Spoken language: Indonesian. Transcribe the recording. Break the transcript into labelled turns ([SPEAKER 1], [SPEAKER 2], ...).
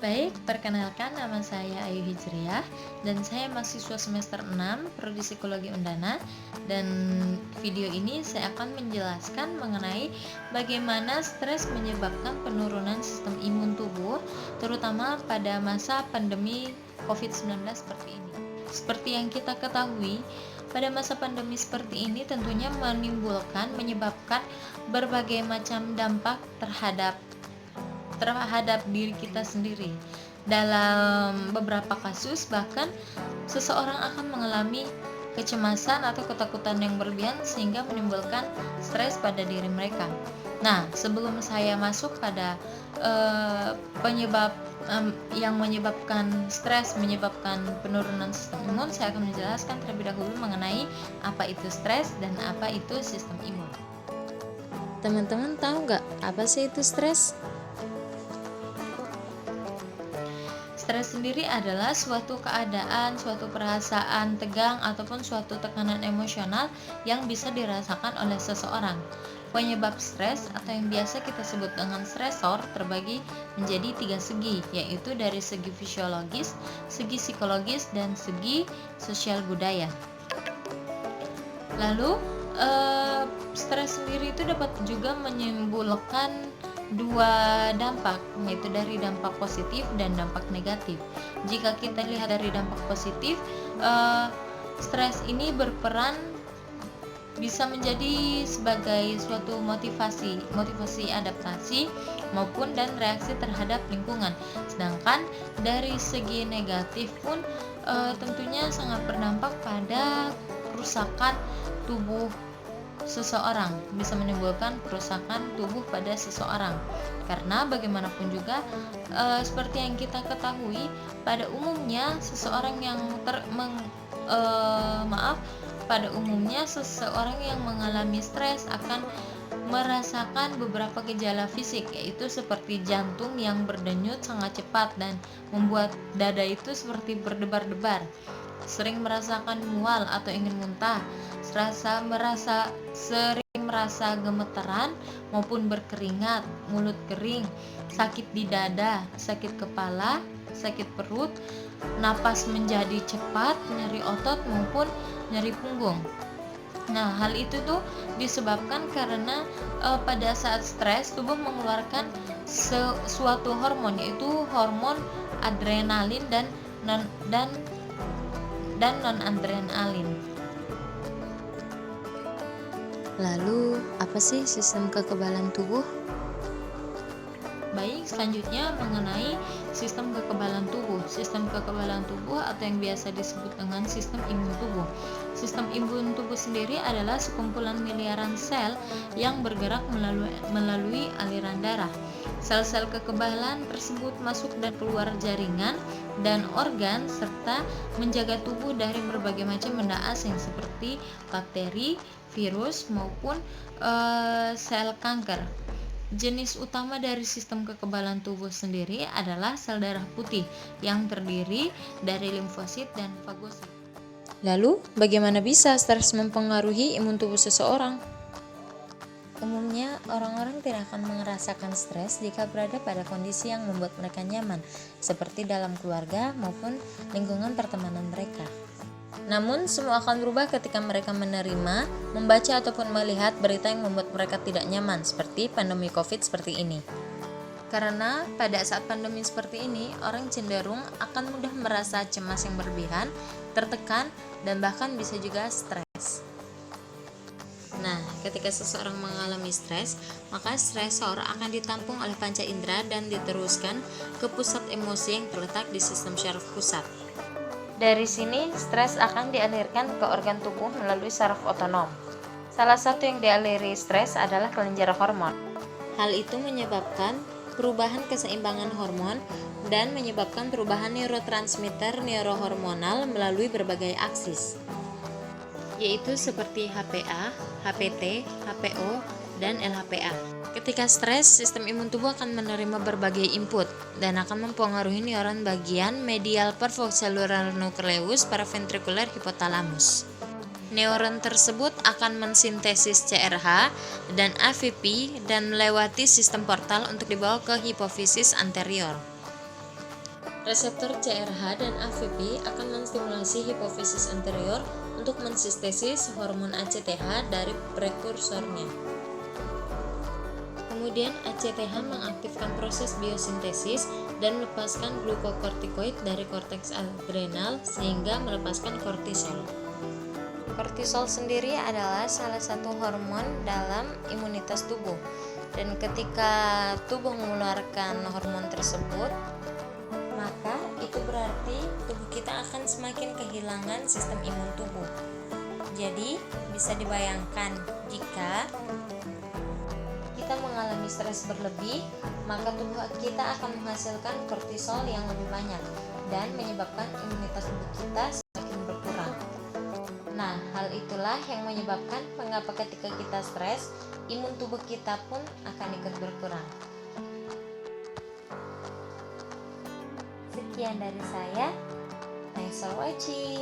[SPEAKER 1] Baik, perkenalkan nama saya Ayu Hijriah dan saya mahasiswa semester 6 Prodi Psikologi Undana, dan video ini saya akan menjelaskan mengenai bagaimana stres menyebabkan penurunan sistem imun tubuh, terutama pada masa pandemi COVID-19 seperti ini. Seperti yang kita ketahui, pada masa pandemi seperti ini tentunya menyebabkan berbagai macam dampak terhadap diri kita sendiri. Dalam beberapa kasus bahkan seseorang akan mengalami kecemasan atau ketakutan yang berlebihan sehingga menimbulkan stres pada diri mereka. Nah, sebelum saya masuk pada penyebab yang menyebabkan stres, menyebabkan penurunan sistem imun, saya akan menjelaskan terlebih dahulu mengenai apa itu stres dan apa itu sistem imun.
[SPEAKER 2] Teman-teman tahu nggak apa sih itu stres?
[SPEAKER 1] Stres sendiri adalah suatu keadaan, suatu perasaan tegang, ataupun suatu tekanan emosional yang bisa dirasakan oleh seseorang. Penyebab stres atau yang biasa kita sebut dengan stresor terbagi menjadi 3 segi, yaitu dari segi fisiologis, segi psikologis, dan segi sosial budaya. Lalu, stres sendiri itu dapat juga menimbulkan dua dampak, yaitu dari dampak positif dan dampak negatif. Jika kita lihat dari dampak positif, stres ini berperan bisa menjadi sebagai suatu motivasi adaptasi maupun dan reaksi terhadap lingkungan. Sedangkan dari segi negatif pun tentunya sangat berdampak pada kerusakan tubuh seseorang, bisa menimbulkan kerusakan tubuh pada seseorang, karena bagaimanapun juga seperti yang kita ketahui, pada umumnya seseorang yang seseorang yang mengalami stres akan merasakan beberapa gejala fisik, yaitu seperti jantung yang berdenyut sangat cepat dan membuat dada itu seperti berdebar-debar, sering merasakan mual atau ingin muntah, sering merasa gemeteran maupun berkeringat, mulut kering, sakit di dada, sakit kepala, sakit perut, napas menjadi cepat, nyeri otot maupun nyeri punggung. Nah, hal itu tuh disebabkan karena pada saat stres tubuh mengeluarkan suatu hormon, yaitu hormon adrenalin dan non-adrenalin.
[SPEAKER 2] Lalu, apa sih sistem kekebalan tubuh?
[SPEAKER 1] Baik, selanjutnya mengenai sistem kekebalan tubuh. Sistem kekebalan tubuh atau yang biasa disebut dengan sistem imun tubuh. Sistem imun tubuh sendiri adalah sekumpulan miliaran sel yang bergerak melalui aliran darah. Sel-sel kekebalan tersebut masuk dan keluar jaringan dan organ serta menjaga tubuh dari berbagai macam benda asing seperti bakteri, virus maupun sel kanker. Jenis utama dari sistem kekebalan tubuh sendiri adalah sel darah putih yang terdiri dari limfosit dan fagosit.
[SPEAKER 2] Lalu, bagaimana bisa stres mempengaruhi imun tubuh seseorang? Umumnya, orang-orang tidak akan merasakan stres jika berada pada kondisi yang membuat mereka nyaman, seperti dalam keluarga maupun lingkungan pertemanan mereka. Namun, semua akan berubah ketika mereka menerima, membaca ataupun melihat berita yang membuat mereka tidak nyaman, seperti pandemi COVID seperti ini. Karena pada saat pandemi seperti ini, orang cenderung akan mudah merasa cemas yang berlebihan, tertekan, dan bahkan bisa juga stres. Nah, ketika seseorang mengalami stres, maka stresor akan ditampung oleh panca indera dan diteruskan ke pusat emosi yang terletak di sistem syaraf pusat. Dari sini, stres akan dialirkan ke organ tubuh melalui saraf otonom. Salah satu yang dialiri stres adalah kelenjar hormon. Hal itu menyebabkan perubahan keseimbangan hormon dan menyebabkan perubahan neurotransmitter neurohormonal melalui berbagai aksis, yaitu seperti HPA, HPT, HPO, dan LHPA. Ketika stres, sistem imun tubuh akan menerima berbagai input dan akan mempengaruhi neuron bagian medial pervocellular nucleus paraventricular hypothalamus. Neuron tersebut akan mensintesis CRH dan AVP dan melewati sistem portal untuk dibawa ke hipofisis anterior. Reseptor CRH dan AVP akan menstimulasi hipofisis anterior untuk mensintesis hormon ACTH dari prekursornya. Kemudian ACTH mengaktifkan proses biosintesis dan melepaskan glukokortikoid dari korteks adrenal sehingga melepaskan kortisol. Kortisol sendiri adalah salah satu hormon dalam imunitas tubuh, dan ketika tubuh mengeluarkan hormon tersebut, maka itu berarti tubuh kita akan semakin kehilangan sistem imun tubuh. Jadi bisa dibayangkan jika kita mengalami stres berlebih, maka tubuh kita akan menghasilkan kortisol yang lebih banyak dan menyebabkan imunitas tubuh kita semakin berkurang. Nah, hal itulah yang menyebabkan mengapa ketika kita stres, imun tubuh kita pun akan ikut berkurang. Sekian dari saya. Thanks for watching.